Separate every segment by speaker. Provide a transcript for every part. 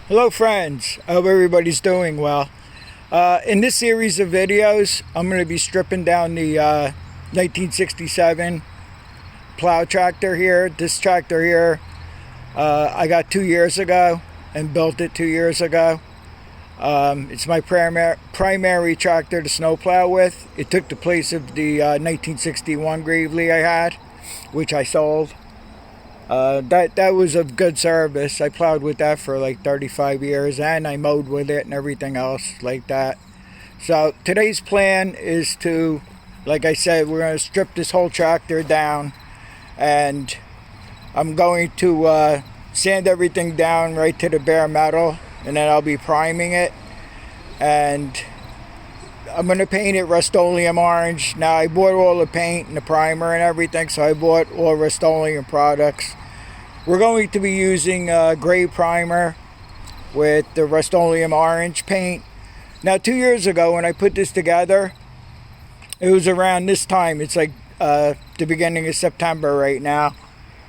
Speaker 1: Hello friends, I hope everybody's doing well. In this series of videos, I'm going to be stripping down the 1967 plow tractor here. This tractor here, I got 2 years ago and built it 2 years ago. It's my primary tractor to snowplow with. It took the place of the 1961 Gravely I had, which I sold. That was of good service. I plowed with that for like 35 years and I mowed with it and everything else like that. So today's plan is to, like I said, we're going to strip this whole tractor down, and I'm going to sand everything down right to the bare metal, and then I'll be priming it, and I'm going to paint it Rust-Oleum orange. Now, I bought all the paint and the primer and everything, so I bought all Rust-Oleum products. We're going to be using gray primer with the Rust-Oleum orange paint. Now, 2 years ago when I put this together, it was around this time. It's like the beginning of September right now.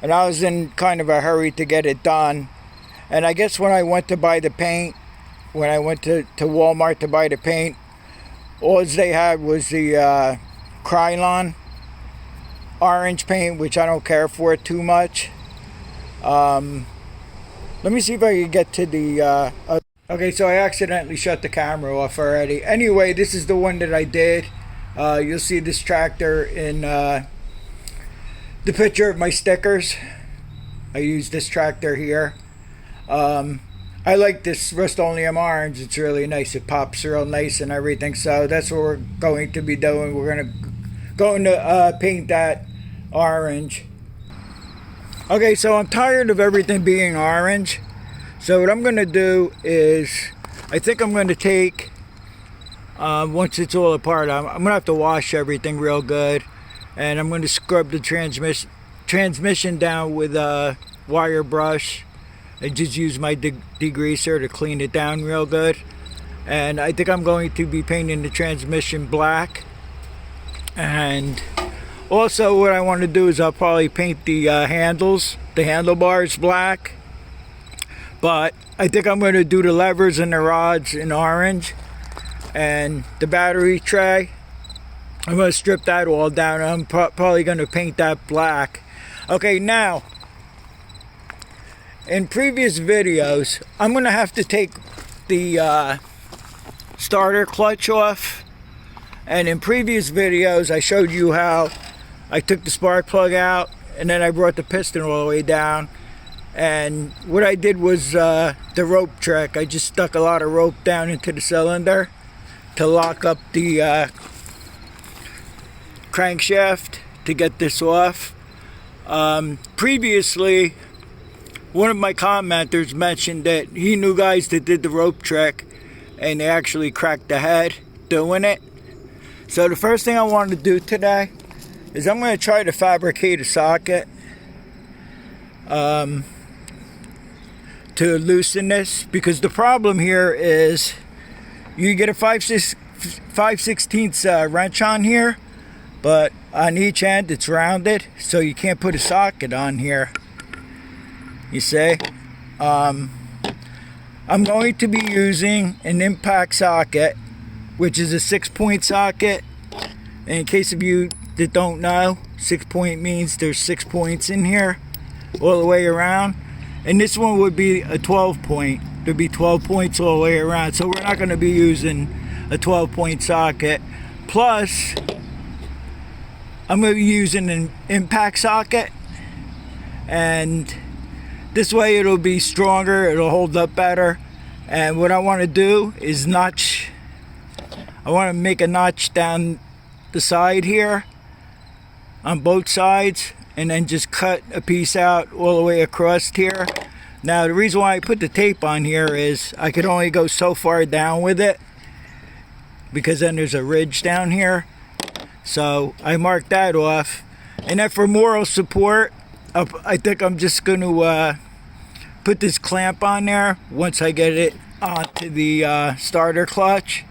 Speaker 1: And I was in kind of a hurry to get it done. And I guess when I went to buy the paint, when I went to Walmart to buy the paint, all they had was the Krylon orange paint, which I don't care for too much. Let me see if I can get to the... okay, so I accidentally shut the camera off already. Anyway, this is the one that I did. You'll see this tractor in the picture of my stickers. I used this tractor here. I like this Rust-Oleum orange. It's really nice. It pops real nice and everything. So that's what we're going to be doing. We're going to paint that orange. Okay, so I'm tired of everything being orange. So what I'm going to do is, I think I'm going to take, once it's all apart, I'm going to have to wash everything real good. And I'm going to scrub the transmission down with a wire brush. I just use my degreaser to clean it down real good. And I think I'm going to be painting the transmission black. And also what I want to do is I'll probably paint the handlebars black. But I think I'm going to do the levers and the rods in orange. And the battery tray, I'm going to strip that all down. I'm probably going to paint that black. Okay, now, in previous videos, I'm going to have to take the starter clutch off. And in previous videos, I showed you how I took the spark plug out and then I brought the piston all the way down. And what I did was the rope trick. I just stuck a lot of rope down into the cylinder to lock up the crankshaft to get this off. Previously, one of my commenters mentioned that he knew guys that did the rope trick and they actually cracked the head doing it. So the first thing I want to do today is I'm going to try to fabricate a socket to loosen this, because the problem here is you get a 5/16 wrench on here, but on each end it's rounded, so you can't put a socket on here. You see, I'm going to be using an impact socket, which is a 6-point socket. And in case of you that don't know, 6-point means there's 6 points in here all the way around. And this one would be a 12-point. There'd be 12 points all the way around. So we're not going to be using a 12-point socket. Plus, I'm going to be using an impact socket. And this way it'll be stronger, it'll hold up better. And what I want to do is notch. I want to make a notch down the side here on both sides, and then just cut a piece out all the way across here. Now the reason why I put the tape on here is I could only go so far down with it, because then there's a ridge down here. So I marked that off. And then for moral support, I think I'm just going to put this clamp on there once I get it onto the starter clutch,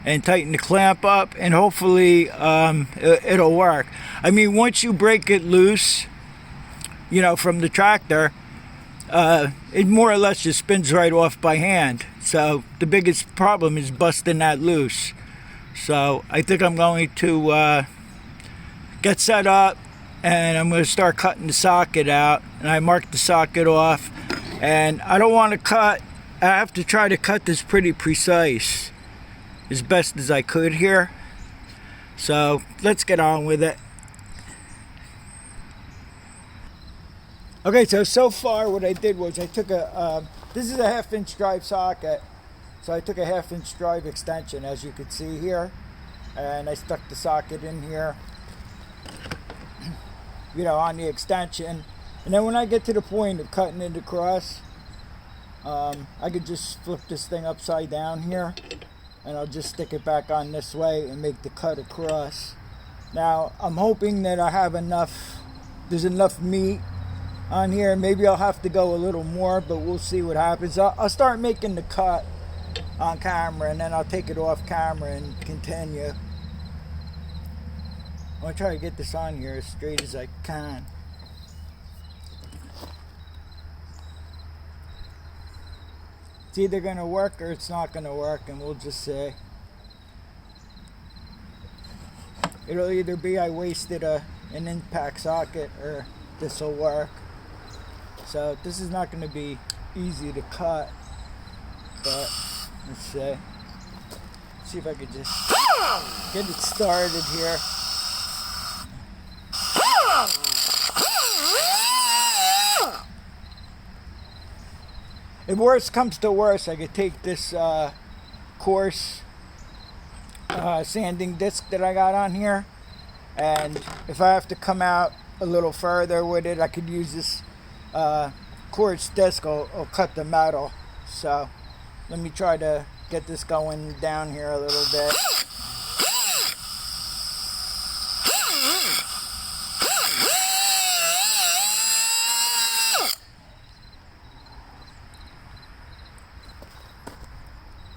Speaker 1: and tighten the clamp up, and hopefully it'll work. I mean, once you break it loose, you know, from the tractor, it more or less just spins right off by hand. So the biggest problem is busting that loose. So I think I'm going to get set up, and I'm going to start cutting the socket out. And I marked the socket off, and I don't want to cut. I have to try to cut this pretty precise as best as I could here. So let's get on with it. Okay, so far what I did was I took this is a 1/2-inch drive socket. So I took a 1/2-inch drive extension, as you can see here, and I stuck the socket in here, you know, on the extension. And then when I get to the point of cutting it across, I could just flip this thing upside down here, and I'll just stick it back on this way and make the cut across. Now I'm hoping that I have enough, there's enough meat on here. Maybe I'll have to go a little more, but we'll see what happens. I'll start making the cut on camera, and then I'll take it off camera and continue. I'm gonna try to get this on here as straight as I can. It's either gonna work or it's not gonna work, and we'll just see. It'll either be I wasted an impact socket, or this will work. So this is not going to be easy to cut, but let's see if I could just get it started here. If worse comes to worse, I could take this coarse sanding disc that I got on here, and if I have to come out a little further with it, I could use this coarse disc will cut the metal. So let me try to get this going down here a little bit.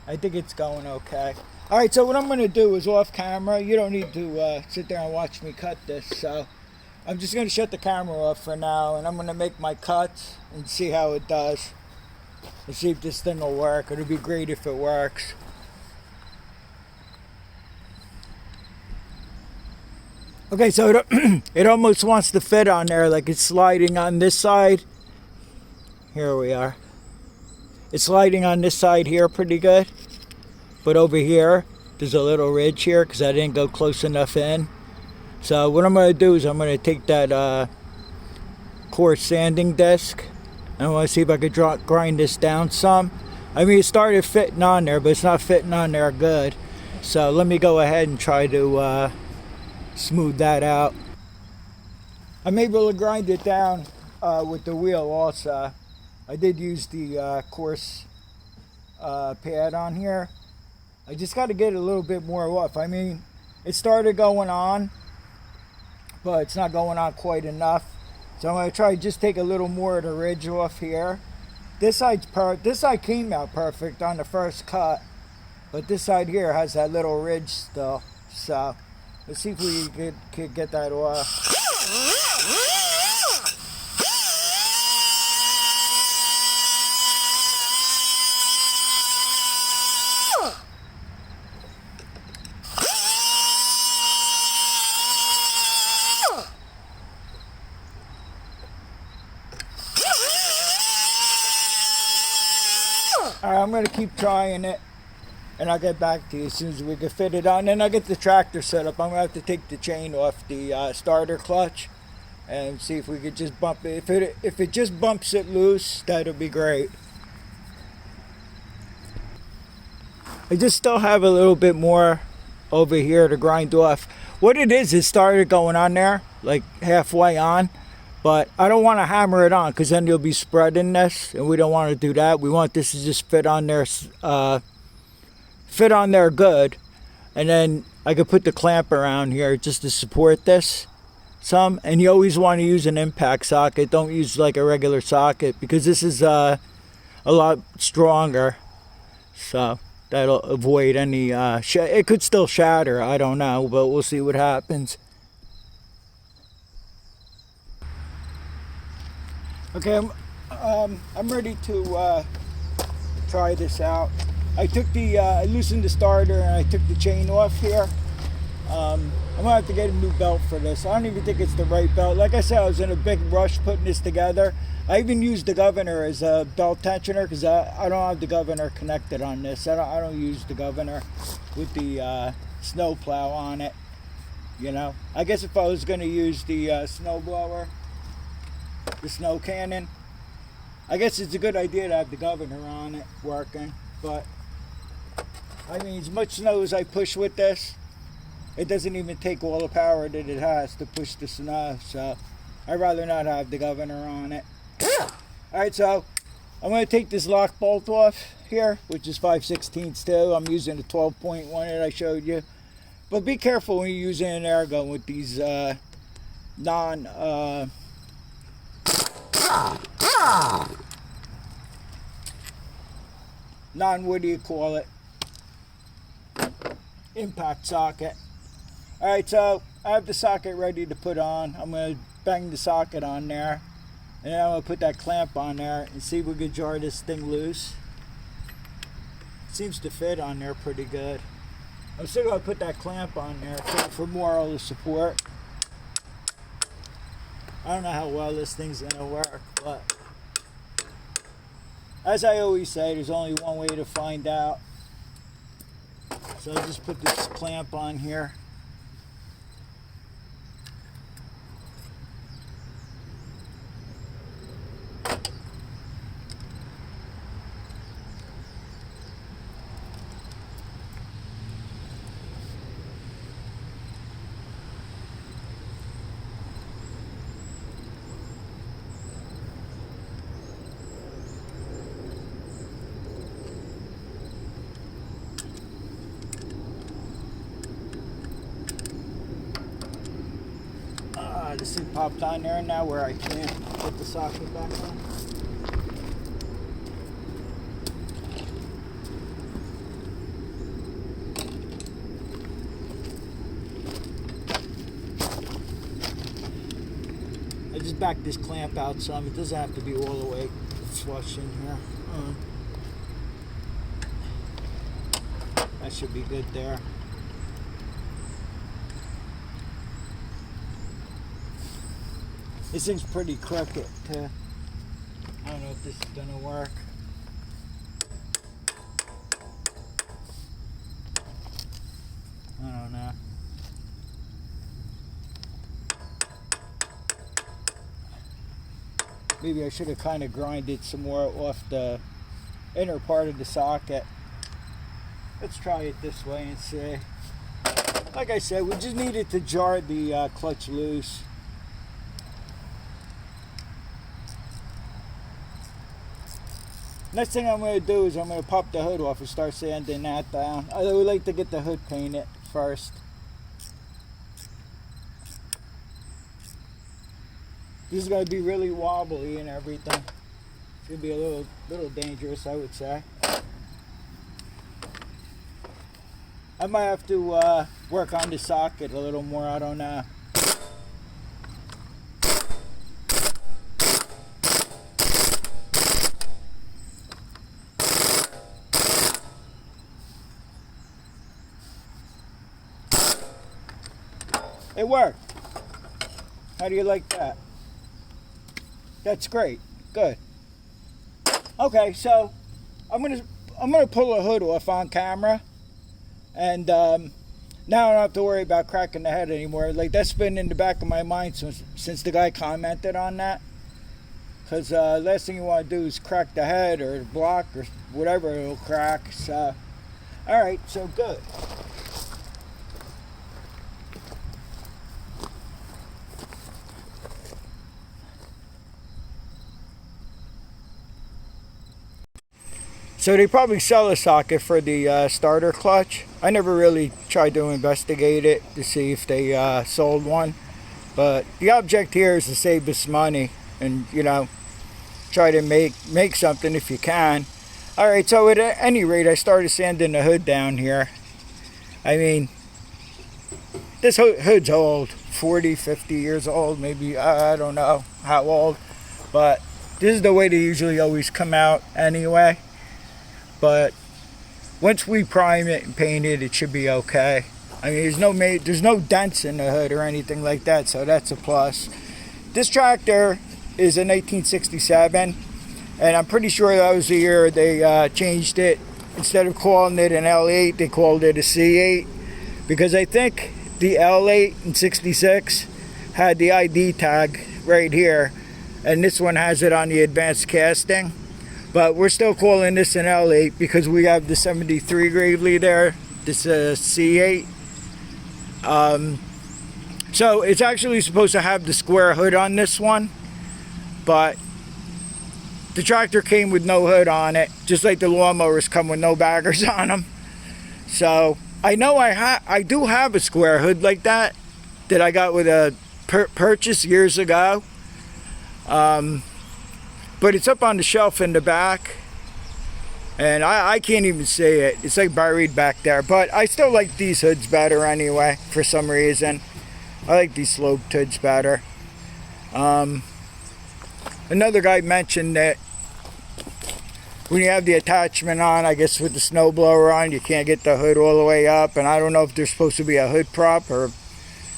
Speaker 1: I think it's going okay. Alright, so what I'm going to do is off camera. You don't need to sit there and watch me cut this. So I'm just going to shut the camera off for now, and I'm going to make my cuts and see how it does. And see if this thing will work. It'll be great if it works. Okay, so it almost wants to fit on there, like it's sliding on this side. Here we are. It's sliding on this side here pretty good. But over here, there's a little ridge here because I didn't go close enough in. So what I'm going to do is I'm going to take that coarse sanding disc, and I want to see if I could grind this down some. I mean, it started fitting on there, but it's not fitting on there good. So let me go ahead and try to smooth that out. I'm able to grind it down with the wheel also. I did use the coarse pad on here. I just got to get a little bit more off. I mean, it started going on, but it's not going on quite enough. So I'm going to try to just take a little more of the ridge off here. This side came out perfect on the first cut, but this side here has that little ridge still. So let's see if we could get that off. Alright, I'm going to keep trying it, and I'll get back to you as soon as we can fit it on. Then I'll get the tractor set up. I'm going to have to take the chain off the starter clutch and see if we could just bump it. If it just bumps it loose, that'll be great. I just still have a little bit more over here to grind off. What it is, it started going on there, like halfway on. But I don't want to hammer it on because then you'll be spreading this, and we don't want to do that. We want this to just fit on there good. And then I could put the clamp around here just to support this some. And you always want to use an impact socket. Don't use like a regular socket because this is a lot stronger. So that'll avoid any, it could still shatter, I don't know, but we'll see what happens. Okay, I'm ready to try this out. I took I loosened the starter and I took the chain off here. I'm gonna have to get a new belt for this. I don't even think it's the right belt. Like I said, I was in a big rush putting this together. I even used the governor as a belt tensioner because I don't have the governor connected on this. I don't use the governor with the snow plow on it. You know, I guess if I was gonna use the snow blower, the snow cannon, I guess it's a good idea to have the governor on it working. But I mean, as much snow as I push with this, it doesn't even take all the power that it has to push the snow. So I'd rather not have the governor on it. Alright, so I'm going to take this lock bolt off here, which is 5/16 too. I'm using the 12.1 that I showed you. But be careful when you're using an air gun with these non what do you call it, impact socket. Alright, so I have the socket ready to put on. I'm going to bang the socket on there, and then I'm going to put that clamp on there and see if we can jar this thing loose. It seems to fit on there pretty good. I'm still going to put that clamp on there for more of the support. I don't know how well this thing's going to work, but as I always say, there's only one way to find out. So I'll just put this clamp on here. This thing popped on there now where I can't put the socket back on. I just backed this clamp out some. It doesn't have to be all the way flush in here. That should be good there. This thing's pretty crooked too. I don't know if this is gonna work. I don't know. Maybe I should have kind of grinded some more off the inner part of the socket. Let's try it this way and see. Like I said, we just needed to jar the clutch loose. Next thing I'm going to do is I'm going to pop the hood off and start sanding that down. I would like to get the hood painted first. This is going to be really wobbly and everything. It's going to be a little dangerous, I would say. I might have to work on the socket a little more, I don't know. It worked. How do you like that? That's great. Good. Okay, so I'm gonna pull the hood off on camera, and now I don't have to worry about cracking the head anymore. Like, that's been in the back of my mind since the guy commented on that. Because last thing you want to do is crack the head or the block or whatever, it'll crack. So, all right, so good. So they probably sell a socket for the starter clutch. I never really tried to investigate it to see if they sold one. But the object here is to save us money and, you know, try to make something if you can. Alright, so at any rate, I started sanding the hood down here. I mean, this hood's old, 40, 50 years old, maybe, I don't know how old. But This is the way they usually always come out anyway. But once we prime it and paint it, it should be okay. I mean, there's no dents in the hood or anything like that, so that's a plus. This tractor is a 1967, and I'm pretty sure that was the year they changed it. Instead of calling it an L8, they called it a C8, because I think the L8 in 66 had the ID tag right here, and this one has it on the advanced casting. But we're still calling this an L8 because we have the 73 Gravely there. This is a C8. So it's actually supposed to have the square hood on this one, but the tractor came with no hood on it, just like the lawnmowers come with no baggers on them. So I know I do have a square hood like that I got with a purchase years ago. But it's up on the shelf in the back, and I can't even see it. It's like buried back there. But I still like these hoods better anyway, for some reason. I like these sloped hoods better. Another guy mentioned that when you have the attachment on, I guess with the snowblower on, you can't get the hood all the way up. And I don't know if there's supposed to be a hood prop or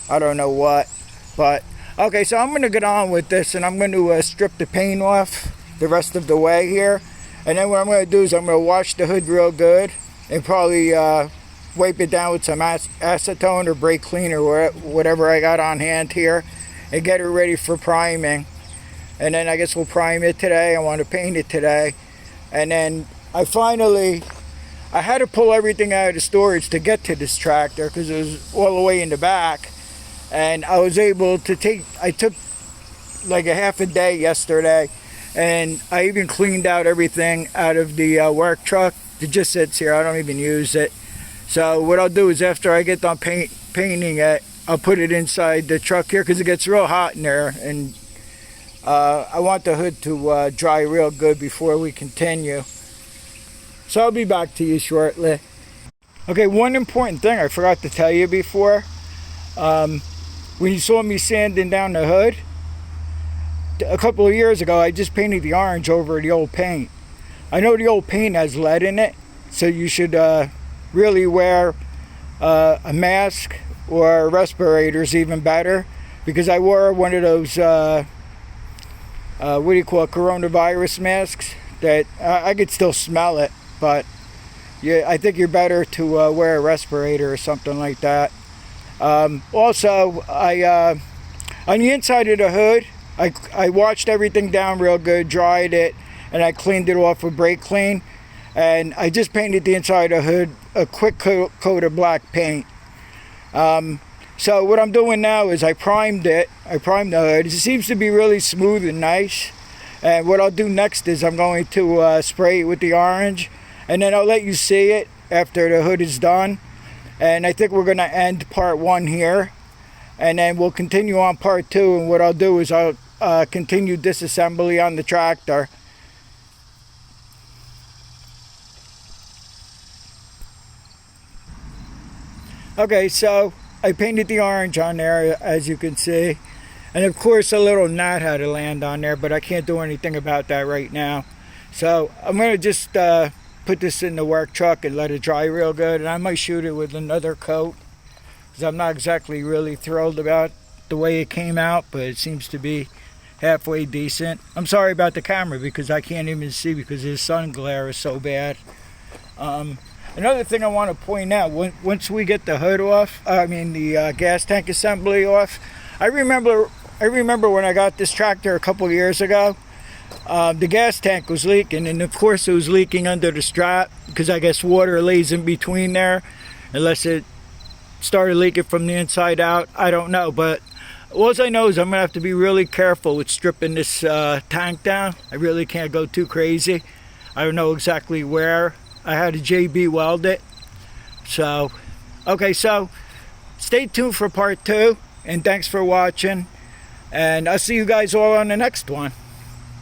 Speaker 1: I don't know what. But okay, so I'm going to get on with this, and I'm going to strip the paint off the rest of the way here. And then what I'm going to do is I'm going to wash the hood real good and probably wipe it down with some acetone or brake clean or whatever I got on hand here, and get it ready for priming. And then I guess we'll prime it today. I want to paint it today. And then I had to pull everything out of the storage to get to this tractor because it was all the way in the back. And I was able to I took like a half a day yesterday, and I even cleaned out everything out of the work truck. It just sits here. I don't even use it. So what I'll do is after I get done painting it, I'll put it inside the truck here because it gets real hot in there. And I want the hood to dry real good before we continue. So I'll be back to you shortly. Okay, one important thing I forgot to tell you before. When you saw me sanding down the hood, a couple of years ago, I just painted the orange over the old paint. I know the old paint has lead in it, so you should really wear a mask or respirators, even better, because I wore one of those, what do you call it, coronavirus masks that I could still smell it, but yeah, I think you're better to wear a respirator or something like that. Also, on the inside of the hood, I washed everything down real good, dried it, and I cleaned it off with brake clean. And I just painted the inside of the hood a quick coat of black paint. So what I'm doing now is I primed the hood. It seems to be really smooth and nice. And what I'll do next is I'm going to spray it with the orange, and then I'll let you see it after the hood is done. And I think we're going to end part 1 here, and then we'll continue on part 2. And what I'll do is I'll continue disassembly on the tractor. Okay, so I painted the orange on there, as you can see, and of course a little gnat had to land on there, but I can't do anything about that right now. So I'm going to just put this in the work truck and let it dry real good, and I might shoot it with another coat because I'm not exactly really thrilled about the way it came out, but it seems to be halfway decent. I'm sorry about the camera because I can't even see because the sun glare is so bad. Another thing I want to point out, once we get the hood off, the gas tank assembly off, I remember when I got this tractor a couple years ago, the gas tank was leaking, and of course it was leaking under the strap because I guess water lays in between there, unless it started leaking from the inside out. I don't know, but all I know is I'm gonna have to be really careful with stripping this tank down. I really can't go too crazy. I don't know exactly where. I had a JB weld it. So okay, so stay tuned for part 2, and thanks for watching, and I'll see you guys all on the next one.